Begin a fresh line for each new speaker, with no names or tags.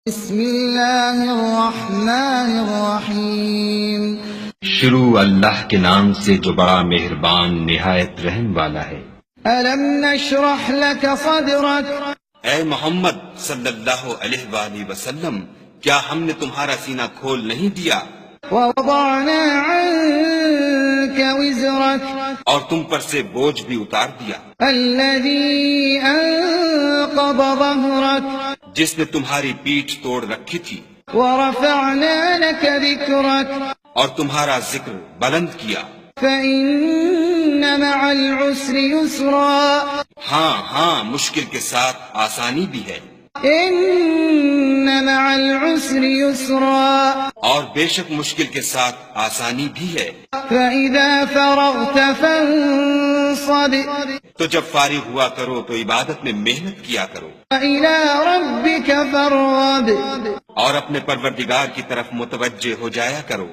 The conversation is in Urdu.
بسم اللہ الرحمن الرحیم
شروع اللہ کے نام سے جو بڑا مہربان نہایت رحم والا ہے۔
الم نشرح لك صدرك،
اے محمد صلی اللہ علیہ وآلہ وسلم، کیا ہم نے تمہارا سینہ کھول نہیں دیا؟
ووضعنا عنك وزرك،
اور تم پر سے بوجھ بھی اتار دیا،
الذي انقض ظهرك،
جس نے تمہاری پیٹھ توڑ رکھی تھی،
ورفعنا لك ذكرك،
اور تمہارا ذکر بلند کیا۔
فإن مع العسر يسرا،
ہاں مشکل کے ساتھ آسانی بھی ہے،
ان مع العسر يسرا،
اور بے شک مشکل کے ساتھ آسانی بھی ہے۔
فإذا فرغت فانصب،
تو جب فارغ ہوا کرو تو عبادت میں محنت کیا کرو،
وإلى ربك فارغب،
اور اپنے پروردگار کی طرف متوجہ ہو جایا کرو۔